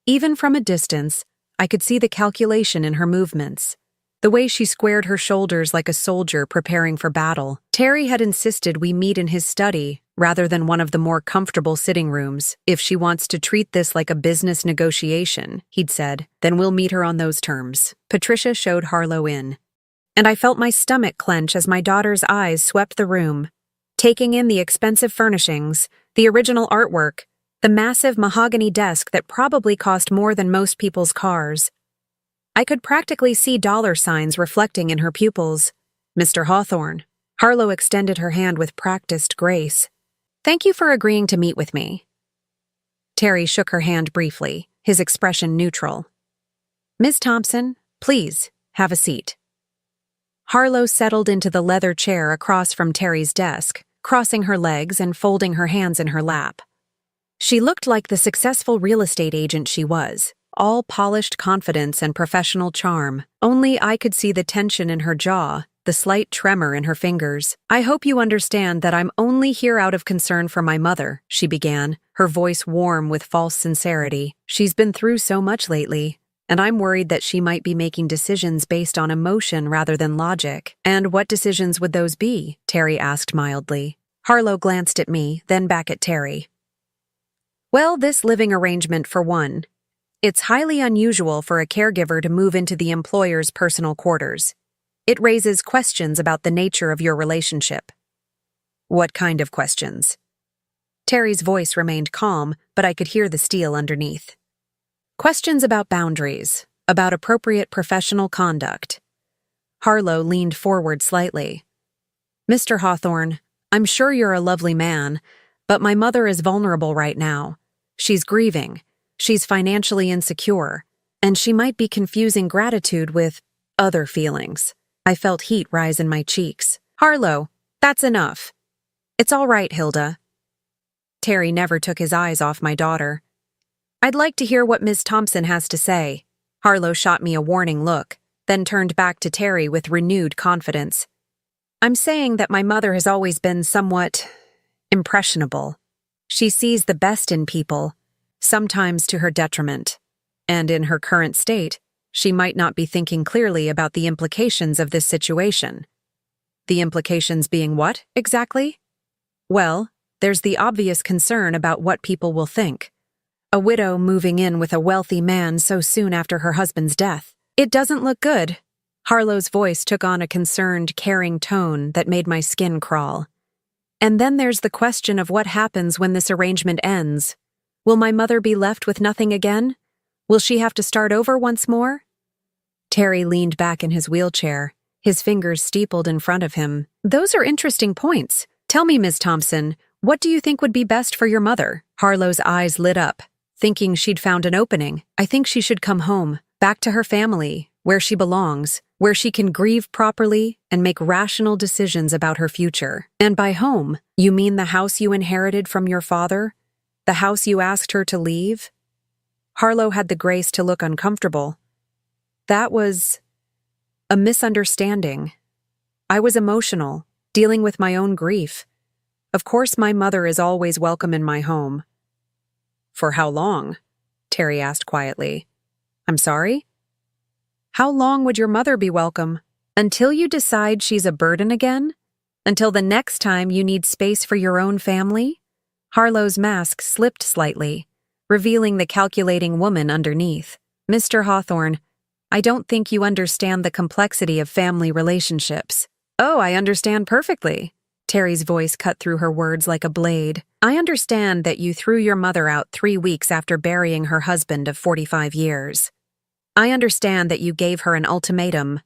Even from a distance, I could see the calculation in her movements, the way she squared her shoulders like a soldier preparing for battle. Terry had insisted we meet in his study rather than one of the more comfortable sitting rooms. If she wants to treat this like a business negotiation, he'd said, then we'll meet her on those terms. Patricia showed Harlow in, and I felt my stomach clench as my daughter's eyes swept the room, taking in the expensive furnishings, the original artwork, the massive mahogany desk that probably cost more than most people's cars. I could practically see dollar signs reflecting in her pupils. Mr. Hawthorne. Harlow extended her hand with practiced grace. Thank you for agreeing to meet with me. Terry shook her hand briefly, his expression neutral. Miss Thompson, please, have a seat. Harlow settled into the leather chair across from Terry's desk, crossing her legs and folding her hands in her lap. She looked like the successful real estate agent she was, all polished confidence and professional charm. Only I could see the tension in her jaw, the slight tremor in her fingers. I hope you understand that I'm only here out of concern for my mother, she began, her voice warm with false sincerity. She's been through so much lately, and I'm worried that she might be making decisions based on emotion rather than logic. And what decisions would those be? Terry asked mildly. Harlow glanced at me, then back at Terry. Well, this living arrangement for one. It's highly unusual for a caregiver to move into the employer's personal quarters. It raises questions about the nature of your relationship. What kind of questions? Terry's voice remained calm, but I could hear the steel underneath. Questions about boundaries, about appropriate professional conduct. Harlow leaned forward slightly. Mr. Hawthorne, I'm sure you're a lovely man, but my mother is vulnerable right now. She's grieving, she's financially insecure, and she might be confusing gratitude with other feelings. I felt heat rise in my cheeks. Harlow, that's enough. It's all right, Hilda. Terry never took his eyes off my daughter. I'd like to hear what Ms. Thompson has to say. Harlow shot me a warning look, then turned back to Terry with renewed confidence. I'm saying that my mother has always been somewhat impressionable. She sees the best in people, sometimes to her detriment. And in her current state, she might not be thinking clearly about the implications of this situation. The implications being what, exactly? Well, there's the obvious concern about what people will think. A widow moving in with a wealthy man so soon after her husband's death. It doesn't look good. Harlow's voice took on a concerned, caring tone that made my skin crawl. And then there's the question of what happens when this arrangement ends. Will my mother be left with nothing again? Will she have to start over once more? Terry leaned back in his wheelchair, his fingers steepled in front of him. Those are interesting points. Tell me, Ms. Thompson, what do you think would be best for your mother? Harlow's eyes lit up, thinking she'd found an opening. I think she should come home, back to her family, where she belongs, where she can grieve properly and make rational decisions about her future. And by home, you mean the house you inherited from your father? The house you asked her to leave? Harlow had the grace to look uncomfortable. That was a misunderstanding. I was emotional, dealing with my own grief. Of course, my mother is always welcome in my home. For how long? Terry asked quietly. I'm sorry? How long would your mother be welcome? Until you decide she's a burden again? Until the next time you need space for your own family? Harlow's mask slipped slightly, revealing the calculating woman underneath. Mr. Hawthorne, I don't think you understand the complexity of family relationships. Oh, I understand perfectly. Terry's voice cut through her words like a blade. I understand that you threw your mother out 3 weeks after burying her husband of 45 years. I understand that you gave her an ultimatum,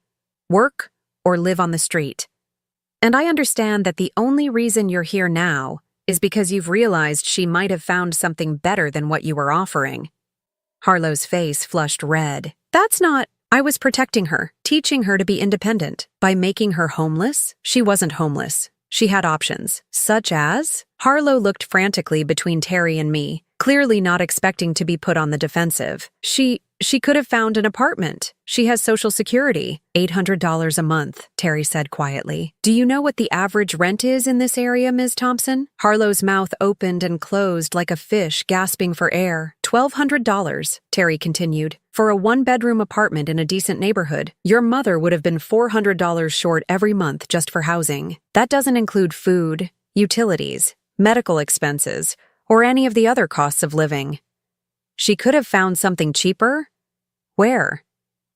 work or live on the street. And I understand that the only reason you're here now is because you've realized she might have found something better than what you were offering. Harlow's face flushed red. That's not... I was protecting her, teaching her to be independent. By making her homeless, she wasn't homeless. She had options, such as... Harlow looked frantically between Terry and me, clearly not expecting to be put on the defensive. She could have found an apartment. She has Social Security. $800 a month, Terry said quietly. Do you know what the average rent is in this area, Ms. Thompson? Harlow's mouth opened and closed like a fish gasping for air. $1,200, Terry continued. For a one-bedroom apartment in a decent neighborhood, your mother would have been $400 short every month just for housing. That doesn't include food, utilities, medical expenses, or any of the other costs of living. She could have found something cheaper? Where?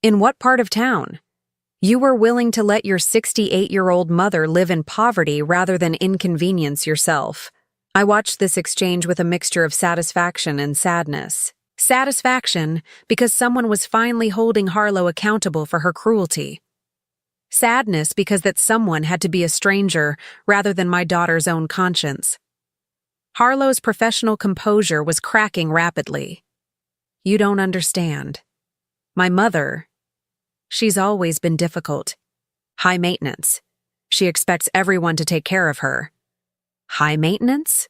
In what part of town? You were willing to let your 68-year-old mother live in poverty rather than inconvenience yourself. I watched this exchange with a mixture of satisfaction and sadness. Satisfaction because someone was finally holding Harlow accountable for her cruelty. Sadness because that someone had to be a stranger rather than my daughter's own conscience. Harlow's professional composure was cracking rapidly. You don't understand. My mother, she's always been difficult. High maintenance. She expects everyone to take care of her. High maintenance?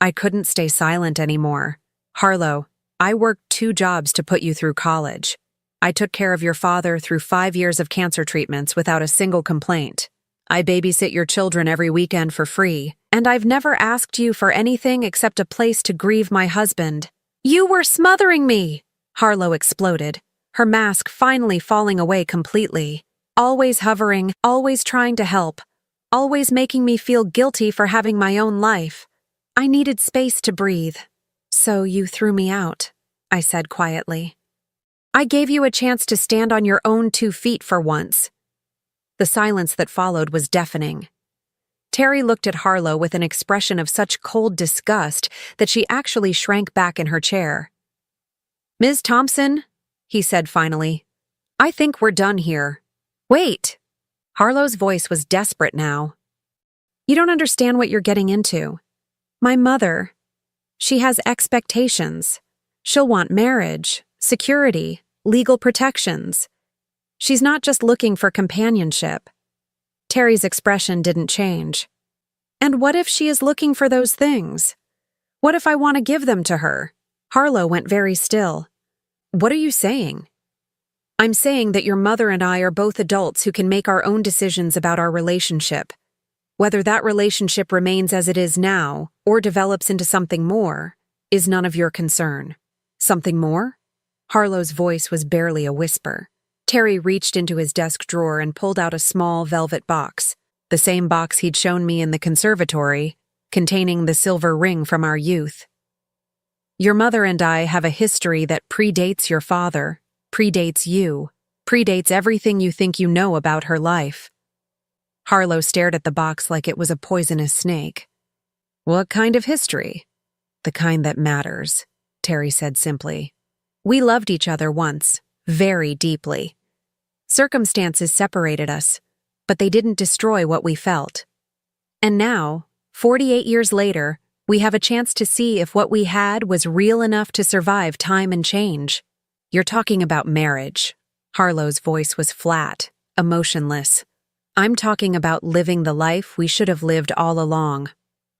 I couldn't stay silent anymore. Harlow, I worked 2 jobs to put you through college. I took care of your father through 5 years of cancer treatments without a single complaint. I babysit your children every weekend for free, and I've never asked you for anything except a place to grieve my husband. You were smothering me! Harlow exploded, her mask finally falling away completely. Always hovering, always trying to help, always making me feel guilty for having my own life. I needed space to breathe. So you threw me out, I said quietly. I gave you a chance to stand on your own 2 feet for once. The silence that followed was deafening. Terry looked at Harlow with an expression of such cold disgust that she actually shrank back in her chair. Ms. Thompson, he said finally, I think we're done here. Wait! Harlow's voice was desperate now. You don't understand what you're getting into. My mother, she has expectations. She'll want marriage, security, legal protections. She's not just looking for companionship. Terry's expression didn't change. And what if she is looking for those things? What if I want to give them to her? Harlow went very still. What are you saying? I'm saying that your mother and I are both adults who can make our own decisions about our relationship. Whether that relationship remains as it is now or develops into something more is none of your concern. Something more? Harlow's voice was barely a whisper. Terry reached into his desk drawer and pulled out a small velvet box, the same box he'd shown me in the conservatory, containing the silver ring from our youth. Your mother and I have a history that predates your father, predates you, predates everything you think you know about her life. Harlow stared at the box like it was a poisonous snake. What kind of history? The kind that matters, Terry said simply. We loved each other once, very deeply. Circumstances separated us, but they didn't destroy what we felt. And now, 48 years later, we have a chance to see if what we had was real enough to survive time and change. You're talking about marriage. Harlow's voice was flat, emotionless. I'm talking about living the life we should have lived all along.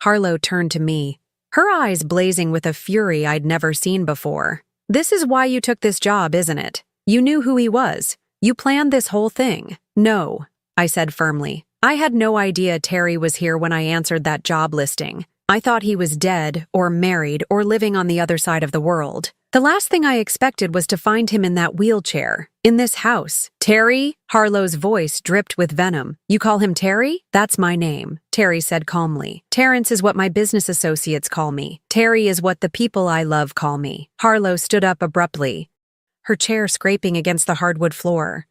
Harlow turned to me, her eyes blazing with a fury I'd never seen before. This is why you took this job, isn't it? You knew who he was. You planned this whole thing. No, I said firmly. I had no idea Terry was here when I answered that job listing. I thought he was dead or married or living on the other side of the world. The last thing I expected was to find him in that wheelchair, in this house. Terry? Harlow's voice dripped with venom. You call him Terry? That's my name, Terry said calmly. Terrence is what my business associates call me. Terry is what the people I love call me. Harlow stood up abruptly, her chair scraping against the hardwood floor.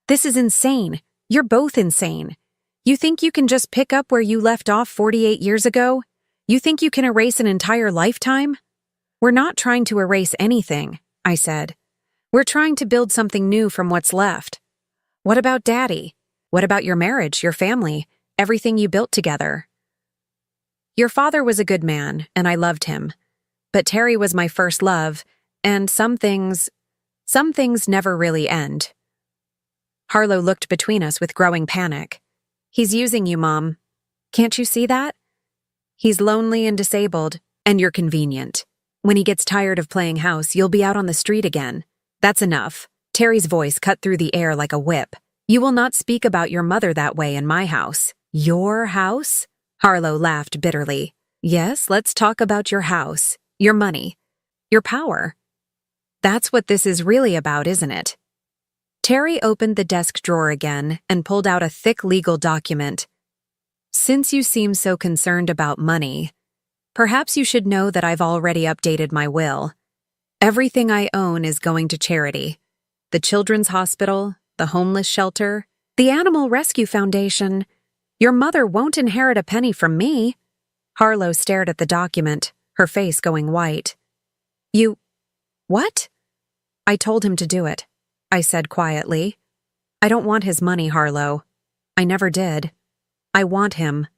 This is insane. You're both insane. You think you can just pick up where you left off 48 years ago? You think you can erase an entire lifetime? We're not trying to erase anything, I said. We're trying to build something new from what's left. What about Daddy? What about your marriage, your family, everything you built together? Your father was a good man, and I loved him. But Terry was my first love, and some things never really end. Harlow looked between us with growing panic. He's using you, Mom. Can't you see that? He's lonely and disabled, and you're convenient. When he gets tired of playing house, you'll be out on the street again. That's enough. Terry's voice cut through the air like a whip. You will not speak about your mother that way in my house. Your house? Harlow laughed bitterly. Yes, let's talk about your house, your money, your power. That's what this is really about, isn't it? Terry opened the desk drawer again and pulled out a thick legal document. Since you seem so concerned about money, perhaps you should know that I've already updated my will. Everything I own is going to charity. The Children's Hospital, the Homeless Shelter, the Animal Rescue Foundation. Your mother won't inherit a penny from me. Harlow stared at the document, her face going white. You... what? I told him to do it, I said quietly. I don't want his money, Harlow. I never did. I want him.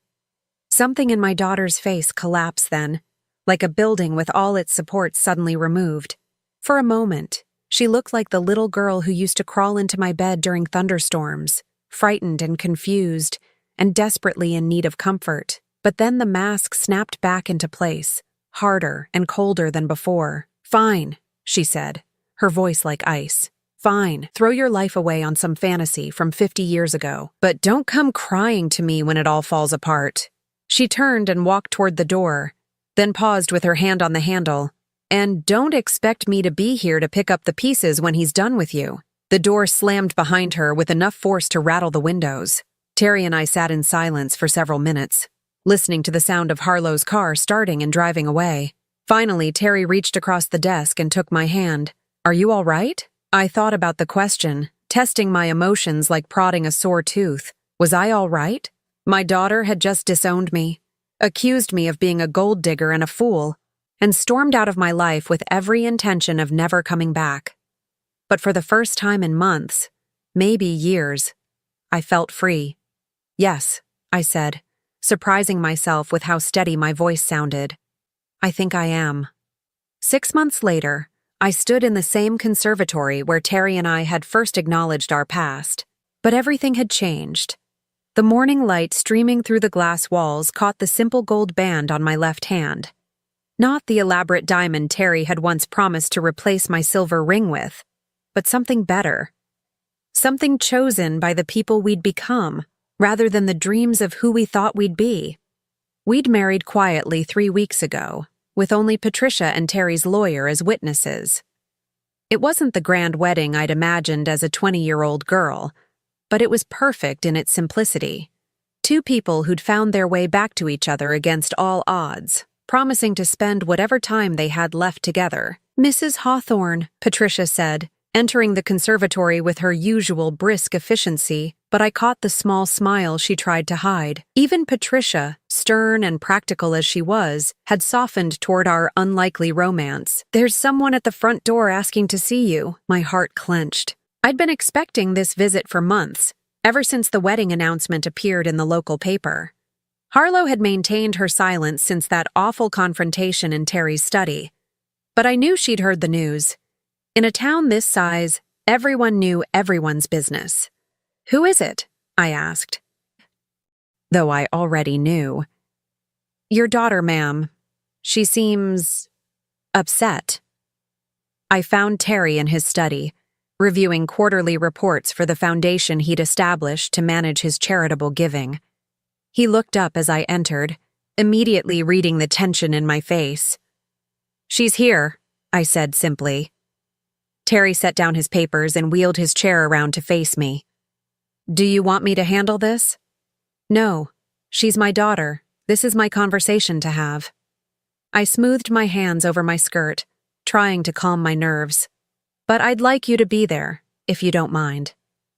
Something in my daughter's face collapsed then, like a building with all its supports suddenly removed. For a moment, she looked like the little girl who used to crawl into my bed during thunderstorms, frightened and confused, and desperately in need of comfort. But then the mask snapped back into place, harder and colder than before. Fine, she said, her voice like ice. Fine, throw your life away on some fantasy from 50 years ago, but don't come crying to me when it all falls apart. She turned and walked toward the door, then paused with her hand on the handle. And don't expect me to be here to pick up the pieces when he's done with you. The door slammed behind her with enough force to rattle the windows. Terry and I sat in silence for several minutes, listening to the sound of Harlow's car starting and driving away. Finally, Terry reached across the desk and took my hand. Are you all right? I thought about the question, testing my emotions like prodding a sore tooth. Was I all right? My daughter had just disowned me, accused me of being a gold digger and a fool, and stormed out of my life with every intention of never coming back. But for the first time in months, maybe years, I felt free. Yes, I said, surprising myself with how steady my voice sounded. I think I am. 6 months later, I stood in the same conservatory where Terry and I had first acknowledged our past. But everything had changed. The morning light streaming through the glass walls caught the simple gold band on my left hand. Not the elaborate diamond Terry had once promised to replace my silver ring with, but something better. Something chosen by the people we'd become, rather than the dreams of who we thought we'd be. We'd married quietly 3 weeks ago, with only Patricia and Terry's lawyer as witnesses. It wasn't the grand wedding I'd imagined as a 20-year-old girl, but it was perfect in its simplicity. Two people who'd found their way back to each other against all odds, promising to spend whatever time they had left together. Mrs. Hawthorne, Patricia said, entering the conservatory with her usual brisk efficiency, but I caught the small smile she tried to hide. Even Patricia, stern and practical as she was, had softened toward our unlikely romance. There's someone at the front door asking to see you. My heart clenched. I'd been expecting this visit for months, ever since the wedding announcement appeared in the local paper. Harlow had maintained her silence since that awful confrontation in Terry's study. But I knew she'd heard the news. In a town this size, everyone knew everyone's business. Who is it? I asked. Though I already knew. Your daughter, ma'am. She seems upset. I found Terry in his study, reviewing quarterly reports for the foundation he'd established to manage his charitable giving. He looked up as I entered, immediately reading the tension in my face. She's here, I said simply. Terry set down his papers and wheeled his chair around to face me. Do you want me to handle this? No. She's my daughter. This is my conversation to have. I smoothed my hands over my skirt, trying to calm my nerves. But I'd like you to be there, if you don't mind.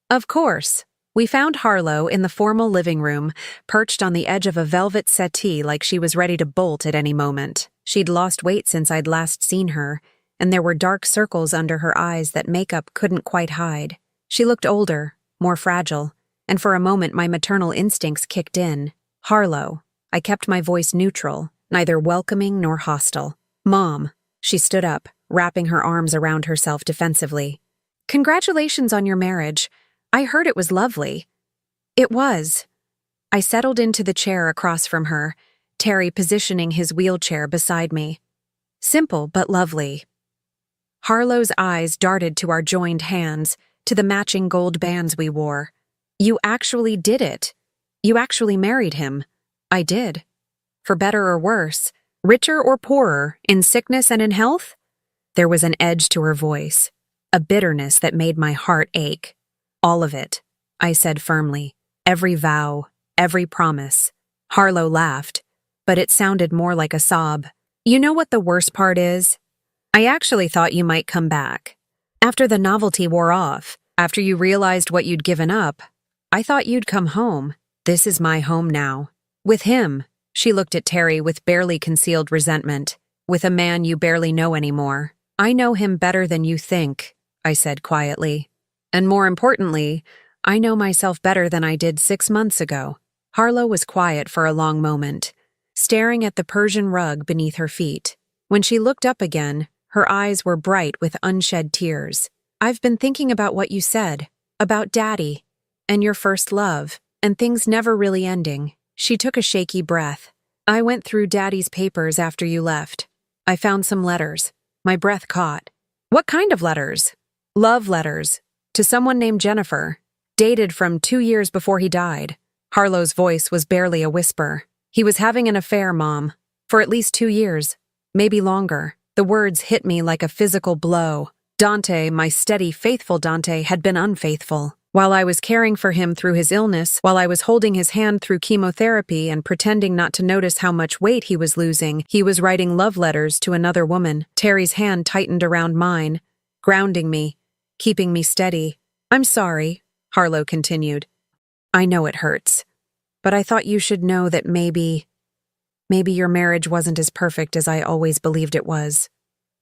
Of course. We found Harlow in the formal living room, perched on the edge of a velvet settee like she was ready to bolt at any moment. She'd lost weight since I'd last seen her, and there were dark circles under her eyes that makeup couldn't quite hide. She looked older, more fragile, and for a moment my maternal instincts kicked in. Harlow. I kept my voice neutral, neither welcoming nor hostile. Mom. She stood up, wrapping her arms around herself defensively. Congratulations on your marriage. I heard it was lovely. It was. I settled into the chair across from her, Terry positioning his wheelchair beside me. Simple but lovely. Harlow's eyes darted to our joined hands, to the matching gold bands we wore. You actually did it. You actually married him. I did. For better or worse, richer or poorer, in sickness and in health? There was an edge to her voice, a bitterness that made my heart ache. All of it, I said firmly. Every vow, every promise. Harlow laughed, but it sounded more like a sob. You know what the worst part is? I actually thought you might come back. After the novelty wore off, after you realized what you'd given up, I thought you'd come home. This is my home now. With him. She looked at Terry with barely concealed resentment. With a man you barely know anymore. I know him better than you think, I said quietly. And more importantly, I know myself better than I did 6 months ago. Harlow was quiet for a long moment, staring at the Persian rug beneath her feet. When she looked up again, her eyes were bright with unshed tears. I've been thinking about what you said, about Daddy, and your first love, and things never really ending. She took a shaky breath. I went through Daddy's papers after you left. I found some letters. My breath caught. What kind of letters? Love letters. To someone named Jennifer. Dated from 2 years before he died. Harlow's voice was barely a whisper. He was having an affair, Mom. For at least 2 years. Maybe longer. The words hit me like a physical blow. Dante, my steady, faithful Dante, had been unfaithful. While I was caring for him through his illness, while I was holding his hand through chemotherapy and pretending not to notice how much weight he was losing, he was writing love letters to another woman. Terry's hand tightened around mine, grounding me, keeping me steady. I'm sorry, Harlow continued. I know it hurts, but I thought you should know that maybe your marriage wasn't as perfect as I always believed it was.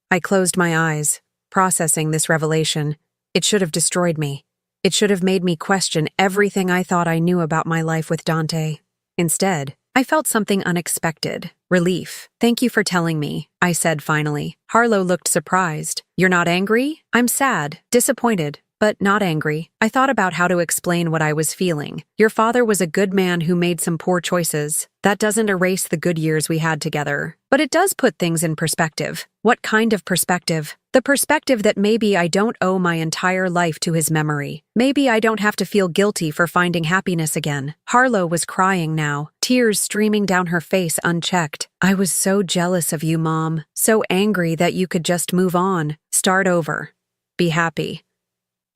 I closed my eyes, processing this revelation. It should have destroyed me. It should have made me question everything I thought I knew about my life with Dante. Instead, I felt something unexpected. Relief. Thank you for telling me, I said finally. Harlow looked surprised. You're not angry? I'm sad, disappointed, but not angry. I thought about how to explain what I was feeling. Your father was a good man who made some poor choices. That doesn't erase the good years we had together. But it does put things in perspective. What kind of perspective? The perspective that maybe I don't owe my entire life to his memory. Maybe I don't have to feel guilty for finding happiness again. Harlow was crying now, tears streaming down her face unchecked. I was so jealous of you, Mom. So angry that you could just move on, start over, be happy.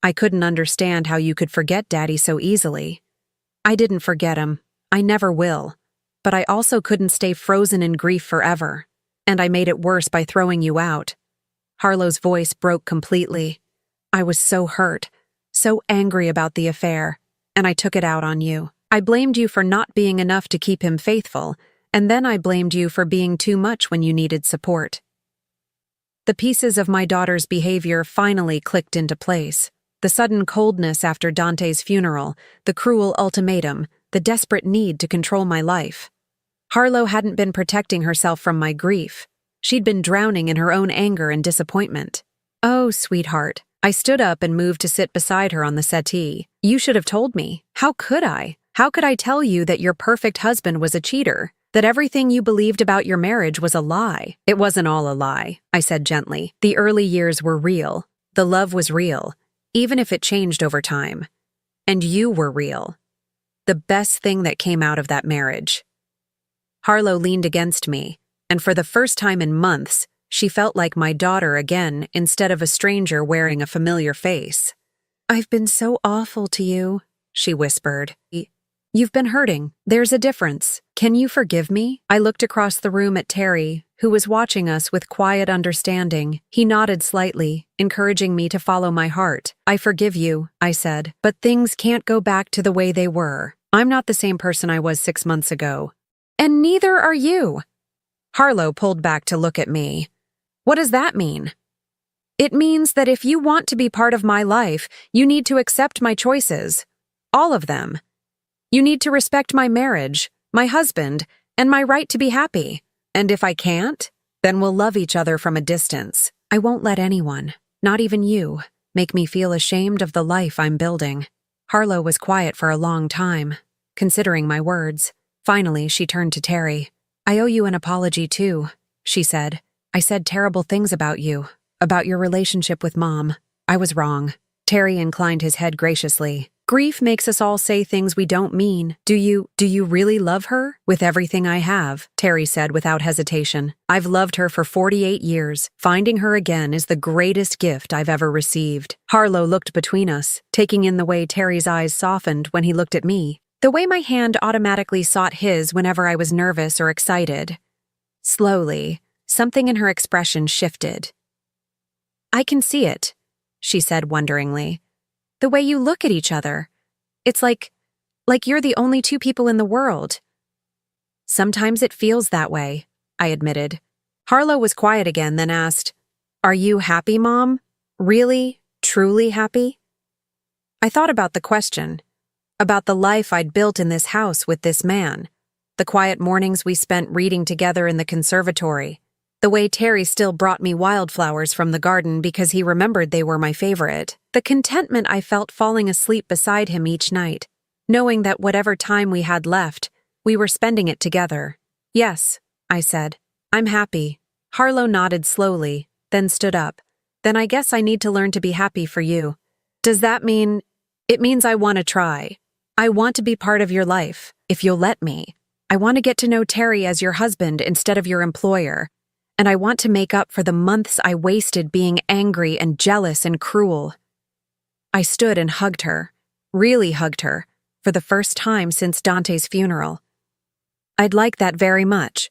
I couldn't understand how you could forget Daddy so easily. I didn't forget him. I never will. But I also couldn't stay frozen in grief forever. And I made it worse by throwing you out. Harlow's voice broke completely. I was so hurt, so angry about the affair, and I took it out on you. I blamed you for not being enough to keep him faithful, and then I blamed you for being too much when you needed support. The pieces of my daughter's behavior finally clicked into place. The sudden coldness after Dante's funeral, the cruel ultimatum, the desperate need to control my life. Harlow hadn't been protecting herself from my grief. She'd been drowning in her own anger and disappointment. Oh, sweetheart. I stood up and moved to sit beside her on the settee. You should have told me. How could I? How could I tell you that your perfect husband was a cheater? That everything you believed about your marriage was a lie? It wasn't all a lie, I said gently. The early years were real. The love was real, even if it changed over time. And you were real. The best thing that came out of that marriage. Harlow leaned against me, and for the first time in months, she felt like my daughter again instead of a stranger wearing a familiar face. I've been so awful to you, she whispered. You've been hurting. There's a difference. Can you forgive me? I looked across the room at Terry, who was watching us with quiet understanding. He nodded slightly, encouraging me to follow my heart. I forgive you, I said, but things can't go back to the way they were. I'm not the same person I was 6 months ago. And neither are you. Harlow pulled back to look at me. What does that mean? It means that if you want to be part of my life, you need to accept my choices. All of them. You need to respect my marriage, my husband, and my right to be happy. And if I can't, then we'll love each other from a distance. I won't let anyone, not even you, make me feel ashamed of the life I'm building. Harlow was quiet for a long time, considering my words. Finally, she turned to Terry. I owe you an apology too, she said. I said terrible things about you. About your relationship with Mom. I was wrong. Terry inclined his head graciously. Grief makes us all say things we don't mean. Do you really love her? With everything I have, Terry said without hesitation. I've loved her for 48 years. Finding her again is the greatest gift I've ever received. Harlow looked between us, taking in the way Terry's eyes softened when he looked at me. The way my hand automatically sought his whenever I was nervous or excited. Slowly, something in her expression shifted. I can see it, she said wonderingly. The way you look at each other. It's like you're the only two people in the world. Sometimes it feels that way, I admitted. Harlow was quiet again, then asked, Are you happy, Mom? Really, truly happy? I thought about the question, about the life I'd built in this house with this man, the quiet mornings we spent reading together in the conservatory, the way Terry still brought me wildflowers from the garden because he remembered they were my favorite, the contentment I felt falling asleep beside him each night, knowing that whatever time we had left, we were spending it together. Yes, I said. I'm happy. Harlow nodded slowly, then stood up. Then I guess I need to learn to be happy for you. Does that mean? It means I want to try. I want to be part of your life, if you'll let me. I want to get to know Terry as your husband instead of your employer. And I want to make up for the months I wasted being angry and jealous and cruel. I stood and hugged her, really hugged her, for the first time since Dante's funeral. I'd like that very much.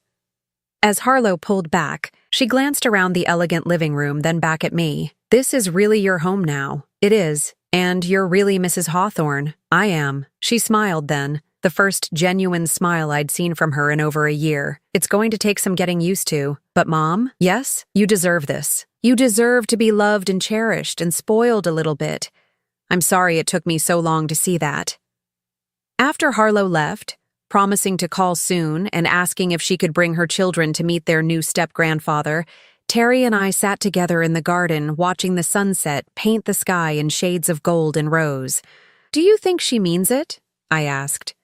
As Harlow pulled back, she glanced around the elegant living room, then back at me. This is really your home now. It is. And you're really Mrs. Hawthorne. I am. She smiled then, the first genuine smile I'd seen from her in over a year. It's going to take some getting used to. But Mom, yes, you deserve this. You deserve to be loved and cherished and spoiled a little bit. I'm sorry it took me so long to see that. After Harlow left, promising to call soon and asking if she could bring her children to meet their new step-grandfather, Terry and I sat together in the garden watching the sunset paint the sky in shades of gold and rose. Do you think she means it? I asked.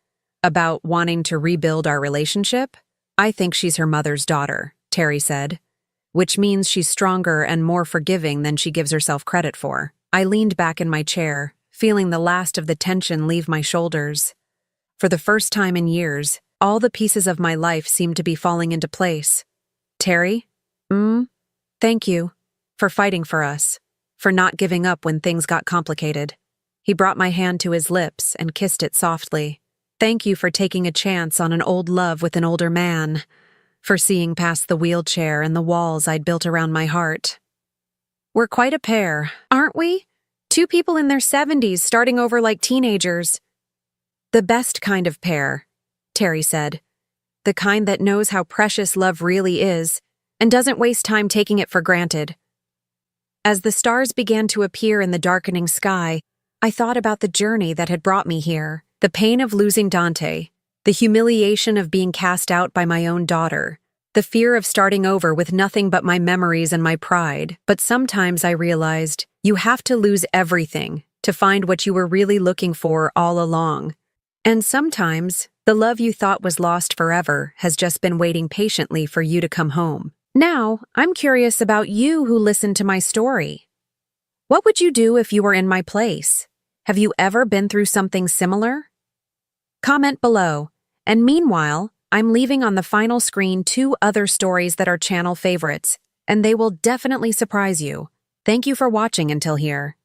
About wanting to rebuild our relationship? I think she's her mother's daughter, Terry said, which means she's stronger and more forgiving than she gives herself credit for. I leaned back in my chair, feeling the last of the tension leave my shoulders. For the first time in years, all the pieces of my life seemed to be falling into place. Terry? Thank you. For fighting for us. For not giving up when things got complicated. He brought my hand to his lips and kissed it softly. Thank you for taking a chance on an old love with an older man. For seeing past the wheelchair and the walls I'd built around my heart. We're quite a pair, aren't we? Two people in their 70s starting over like teenagers. The best kind of pair, Terry said. The kind that knows how precious love really is and doesn't waste time taking it for granted. As the stars began to appear in the darkening sky, I thought about the journey that had brought me here, the pain of losing Dante, the humiliation of being cast out by my own daughter, the fear of starting over with nothing but my memories and my pride. But sometimes I realized you have to lose everything to find what you were really looking for all along. And sometimes the love you thought was lost forever has just been waiting patiently for you to come home. Now, I'm curious about you who listened to my story. What would you do if you were in my place? Have you ever been through something similar? Comment below. And meanwhile, I'm leaving on the final screen 2 other stories that are channel favorites, and they will definitely surprise you. Thank you for watching until here.